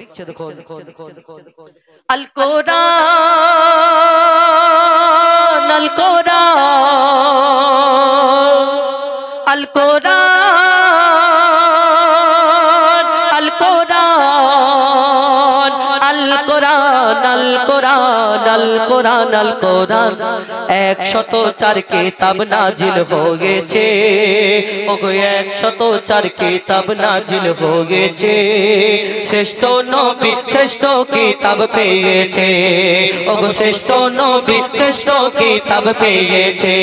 লিখছে দেখুন আল কোরআন আল কোরআন আল কোরআন আল কোরআন আল কোরআন আল কোরআন আল কোরআন আল কোরআন 104 কিতাব নাজিল হয়েছে ওগো 104 কিতাব নাজিল হয়েছে শ্রেষ্ঠ নবী শ্রেষ্ঠ কিতাব পেয়েছে ওগো শ্রেষ্ঠ নবী শ্রেষ্ঠ কিতাব পেয়েছে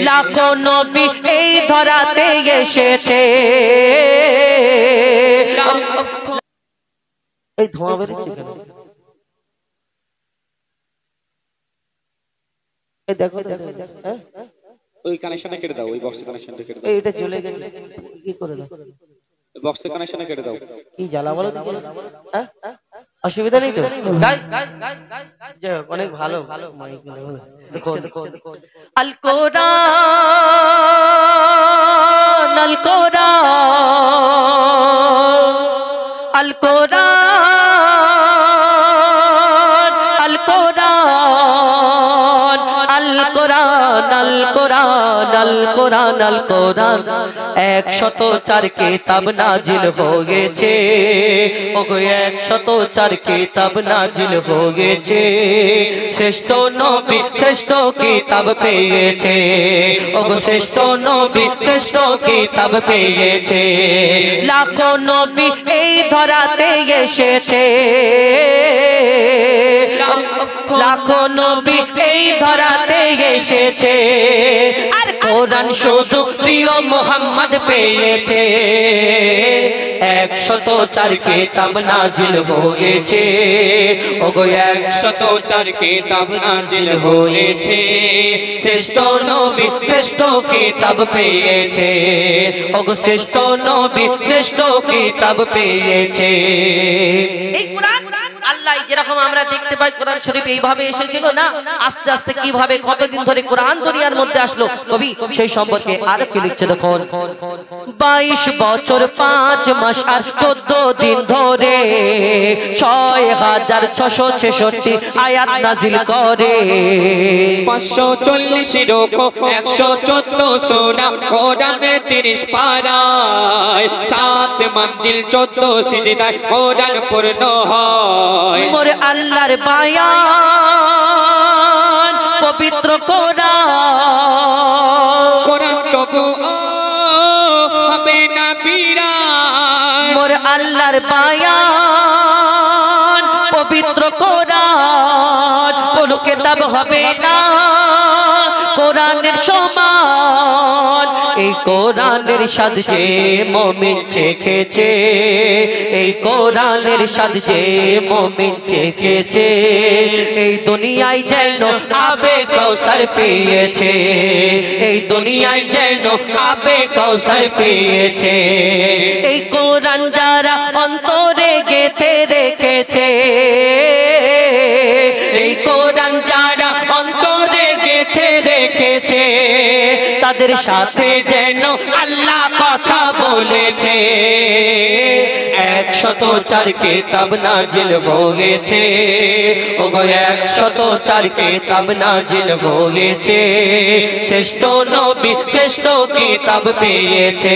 লাখো নবী এই ধরাতে এসেছে এই ধোঁয়া বেরিয়েছে কেন এই দেখো হ্যাঁ ওই কানেকশনটা কেটে দাও ওই বক্সের কানেকশনটা কেটে দাও এটা চলে গেছে কি করে দাও বক্সের কানেকশনটা কেটে দাও কি জ্বালা বলো হ্যাঁ অসুবিধা নেই তো গাই যাই অনেক ভালো মাইক দেখো আল কোরআন আল কোরআন আল কোরআন আল কোরআন আল কোরআন আল কোরআন আল কোরআন আল কোরআন 104 কিতাব নাজিল হয়েছে ওগো 104 কিতাব নাজিল হয়েছে শ্রেষ্ঠ নবী শ্রেষ্ঠ কিতাব পেয়েছে ওগো শ্রেষ্ঠ নবী শ্রেষ্ঠ কিতাব পেয়েছে লাখো নবী এই ধরাতে এসেছে লাখো নবী এই ধরাতে এসেছে আর কোরআন শুধু প্রিয় মুহাম্মদ পেয়েছে 104 কিতাব নাজিল হয়েছে ওগো 104 কিতাব নাজিল হয়েছে শ্রেষ্ঠ নবী শ্রেষ্ঠ কিতাব পেয়েছে ওগো শ্রেষ্ঠ নবী শ্রেষ্ঠ কিতাব পেয়েছে এই কোরআন আল্লাহ যেরকম আমরা দেখতে পাই কোরআন শরীফ এইভাবে এসেছিল না আস্তে আস্তে কিভাবে কতদিন ধরে কোরআন দুনিয়ার মধ্যে আসলো কবি সেই সম্পর্কে আর কি লিখছে দেখুন 22 বছর 5 মাস আর 14 দিন ধরে 6666 আয়াত নাজিল করে 540 রোকো 114 সূরা কোরআনের 30 পারায় 7 মঞ্জিল 14 সিজদায় কোরআন পূর্ণ হয় মোরে আল্লাহর বায়ান পবিত্র কোরআন তবু হবে না বিরান মোরে আল্লাহর বায়ান পবিত্র কোরআন কোন কিতাব হবে না কোরআনের সমান এই কোরআনের স্বাদ যে মুমিন চেখেছে এই কোরআনের স্বাদ যে মুমিন চেখেছে এই দুনিয়ায় যেন আবে কাউসার পেয়েছে এই দুনিয়ায় যেন আবে কাউসার পেয়েছে এই কোরআন যারা অন্তরে গেঁথে রেখেছে এই কোরআন যারা অন্তরে গেঁথে রেখেছে তাদের সাথে যেন আল্লাহ কথা বলেছে 104 কিতাব নাজিল হয়েছে ওগো 104 কিতাব নাজিল হয়েছে শ্রেষ্ঠ নবী শ্রেষ্ঠ কিতাব পেয়েছে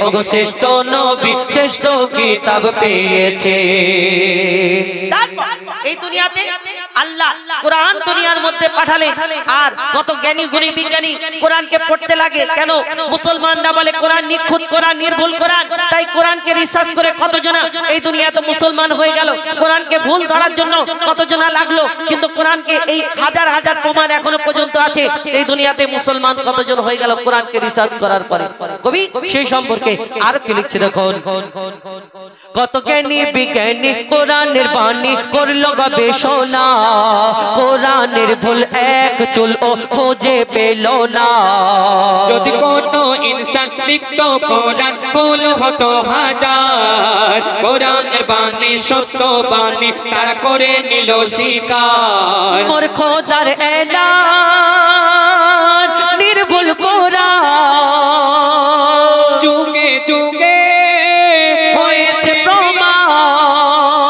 ওগো শ্রেষ্ঠ নবী শ্রেষ্ঠ কিতাব পেয়েছে এই দুনিয়াতে আল্লাহ কোরআন দুনিয়ার মধ্যে পাঠালেন আর কত জ্ঞানী গুণী বিজ্ঞানী কোরআনকে পড়তে লাগে কেন মুসলমানরা বলে কোরআন নিখুঁত কোরআন নির্ভুল কোরআন তাই কোরআনকে রিসার্চ করে কতজন এই দুনিয়াতে মুসলমান হয়ে গেল কোরআনকে ভুল ধরার জন্য কতজন লাগলো কিন্তু কোরআনকে এই হাজার হাজার প্রমাণ এখনো পর্যন্ত আছে এই দুনিয়াতে মুসলমান কতজন হয়ে গেল কোরআনকে রিসার্চ করার পরে কবি সেই সম্পর্কে আর কি লিখছে দেখুন কত জ্ঞানী বিজ্ঞানী কোরআনের বাণী করলো গবেষণা কোরআনের ভুল এক চুল ও খোঁজে পেল না যদি কোনো ইনসান লিখতো কোরআন ভুল হতো হাজার কোরআনের বাণী সত্য বাণী তারা করে নিল স্বীকার মোর খোদার এলান নির্ভুল কোরআন যুগে যুগে হয়েছে প্রমাণ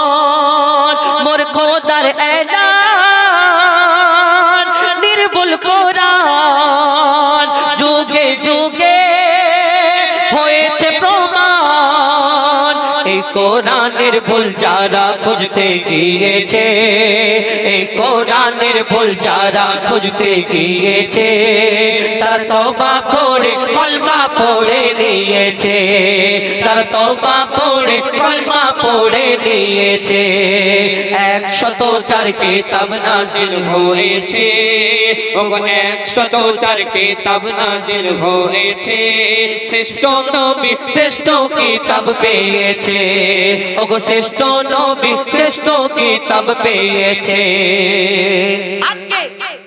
কোরআনের ভুল যারা খুঁজতে গিয়েছে, এই কোরআনের ভুল যারা খুঁজতে গিয়েছে, তারা তওবা করে কলমা পড়ে নিয়েছে, তারা তওবা করে কলমা পড়ে নিয়েছে। 104 কিতাব নাজিল হয়েছে, ও 104 কিতাব নাজিল হয়েছে, শ্রেষ্ঠ নবী শ্রেষ্ঠ কিতাব পেয়েছে, ওগো শ্রেষ্ঠ নবী শ্রেষ্ঠ কিতাব পেয়েছে। আজকে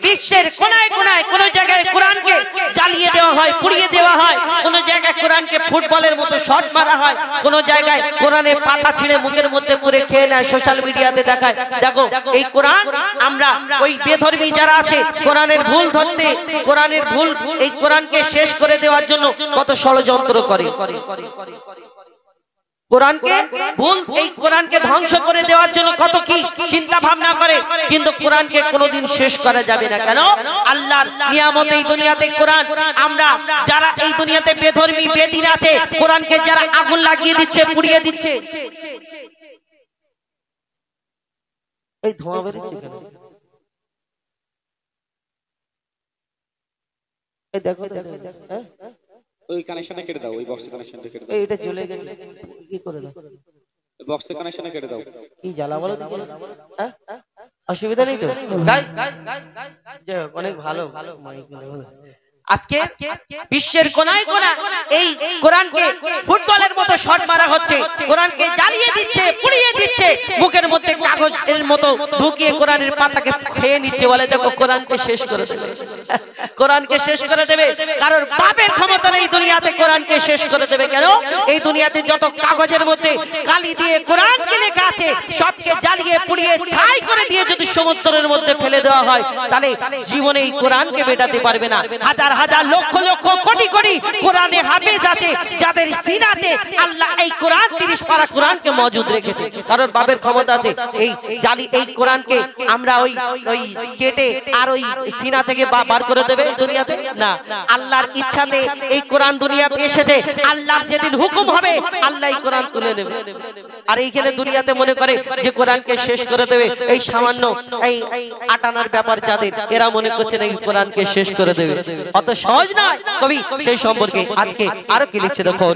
বিশ্বের কোনায় কোনায় কোন জায়গায় কোরআনকে জ্বালিয়ে দেওয়া হয়, পুড়িয়ে দেওয়া হয়, কোন জায়গায় কোরআনকে ফুটবলের মতো শট মারা হয়, কোন জায়গায় কোরআনের পাতা ছিঁড়ে মুখের মধ্যে পুরে খেয়ে নেয়, সোশ্যাল মিডিয়াতে দেখায়। দেখো এই কোরআন আমরা ওই বেধর্মী যারা আছে কোরআনের ভুল ধরতে, কোরআনের ভুল এই কোরআনকে শেষ করে দেওয়ার জন্য কত ষড়যন্ত্র করে, কোরআনকে ভুল এই কোরআনকে ধ্বংস করে দেওয়ার জন্য কত কি চিন্তা ভাবনা করে, কিন্তু কোরআনকে কোনোদিন শেষ করা যাবে না। কেন? আল্লাহর নিয়ামত এই দুনিয়াতে কোরআন। আমরা যারা এই দুনিয়াতে বেধর্মী বেদিন আছে, কোরআনকে যারা আগুন লাগিয়ে দিচ্ছে, পুড়িয়ে দিচ্ছে, এই ধোঁয়া বেরোচ্ছে কেন? এই দেখো হ্যাঁ, ওই কানেকশনটা কেটে দাও, ওই বক্সের কানেকশনটা কেটে দাও, এইটা চলে গেছে, কি করে দাও, বক্সের কানেকশনটা কেটে দাও। কি জ্বালা বলো তো, হ্যাঁ অসুবিধা নেই তো? গাই যাই হোক, অনেক ভালো মাইক। আজকে বিশ্বের কোনায় কোনায় এই কোরআনকে ফুটবলের মতো শট মারা হচ্ছে, কোরআনকে জ্বালিয়ে দিচ্ছে, পুড়িয়ে দিচ্ছে, মুখের মধ্যে কাগজের মতো ঢুকিয়ে কোরআনের পাতাকে খেয়ে নিচ্ছে, বলে দেখো কোরআনকে শেষ করে দেবে, কোরআনকে শেষ করে দেবে। কারণ বাপের ক্ষমতা নেই দুনিয়াতে কোরআনকে শেষ করে দেবে। কেন? এই দুনিয়াতে যত কাগজের মধ্যে কালি দিয়ে কোরআনকে লেখা আছে, সবকে জ্বালিয়ে পুড়িয়ে ছাই করে দিয়ে যদি সমুদ্রের মধ্যে ফেলে দেওয়া হয়, তাহলে জীবনে এই কোরআনকে মেটাতে পারবে না। হাজার হাজার লক্ষ লক্ষ কোটি কোটি কোরআনে হাফেজ আছে, যাদের সিনাতে আল্লাহ এই কোরআন 30 পারা কোরআনকে মজুদ রেখেছে। কারণ বাপের ক্ষমতা আছে এই জালি এই কোরআনকে আমরা ওই কেটে আর ওই সিনা থেকে বার করে দেবে দুনিয়াতে না। আল্লাহর ইচ্ছাতে এই কোরআন দুনিয়াতে এসেছে, আল্লাহর যেদিন হুকুম হবে আল্লাহ এই কোরআন তুলে নেবে। আর এইখানে দুনিয়াতে মনে করে যে কোরআনকে শেষ করে দেবে, এই সামান্য এই আটানার ব্যাপার যাদের, এরা মনে করছে এই কোরআনকে শেষ করে দেবে। অত সহজ নয়। কবি সেই সম্পর্কে আজকে আরো কি লিখছে দেখো।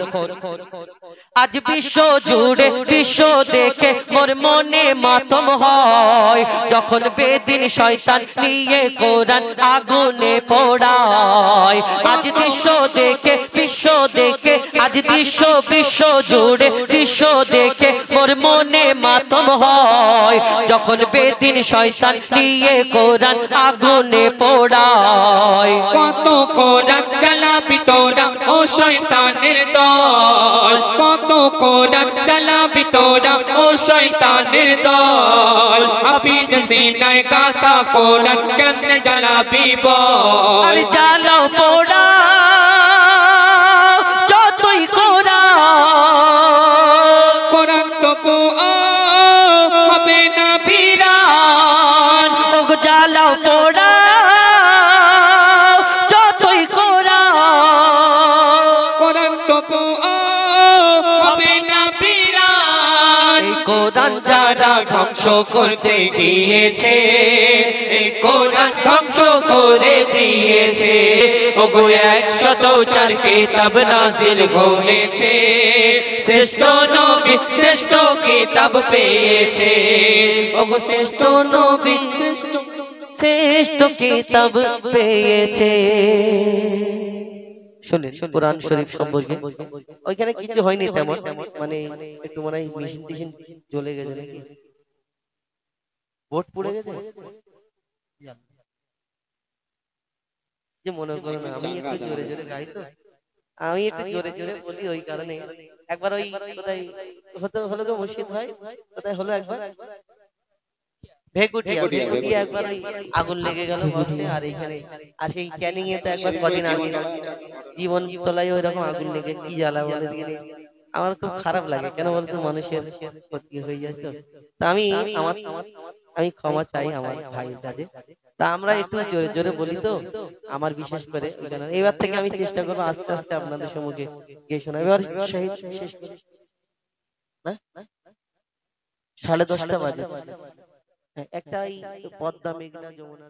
আজ বিশ্ব জুড়ে বিশ্ব দেখে মোর মনে মাতম হয়, যখন বেদিন শয়তান নিয়ে কোরআন আগুনে পোড়ায়। আজ বিশ্ব দেখে বিশ্ব দেখে, আজ বিশ্ব জুড়ে বিশ্ব দেখে মোর মনে মাতম হয়, যখন বেদিন শয়তান নিয়ে কোরআন আগুনে পোড়ায়। কত কোরআন জ্বালাবি তোরা ও শয়তানের দল, কত কোরআন জ্বালাবি তোরা ও শয়তানের দল। হাফিজ সিনায় গাথা কোরআন কেমনে জ্বালাবি বল। আরে জ্বালাও পোড়া যতই কোরআন তবু হবে না বিরান, ওগো জ্বালাও পোড়া যতই কোরআন তবু হবে না বিরান। এই কোরআন যারা ধ্বংস করতে গিয়েছে, এই কোরআন ধ্বংস করে দিয়েছে। ওগো 104 কিতাব নাজিল হয়েছে, শ্রেষ্ঠ নবী শ্রেষ্ঠ কিতাব পেয়েছে। ওগো শ্রেষ্ঠ নবী শ্রেষ্ঠ কিতাব পেয়েছে। শুনেন কোরআন শরীফ সম্পর্কে, ওইখানে কিছু হয়নি তেমন, মানে একটু মনে হয় মেশিন টেশিন জ্বলে গেছে নাকি, বোর্ড পুড়ে গেছে, যে মনে করো না আমি একটু জোরে জোরে গাই তো, আমি একটু জোরে জোরে বলি, ওই কারণে একবার ওই কোথায় হলো গো মসজিদ ভাই, কোথায় হলো একবার ভেকুটিয়া একবার ওই আগুন লেগে গেল বলছে। আর এইখানে আর সেই ক্যানিং এ তো একবার কদিন আগে জীবন তলায় ওই রকম আগুন লেগে কি জ্বালা বলে দিকে, আমার খুব খারাপ লাগে। কেন বলতো মানুষের ক্ষতি হয়ে যায় তো। আমি ক্ষমা চাই আমার ভাইয়ের কাছে। তা আমরা একটু জোরে জোরে বলি তো, আমার বিশেষ করে এবার থেকে আমি চেষ্টা করবো আস্তে আস্তে আপনাদের সম্মুখে গিয়ে শোনা। এবার শেষ না 10:30 বাজে। হ্যাঁ, একটা এই পদ্মা মেঘনা যমুনা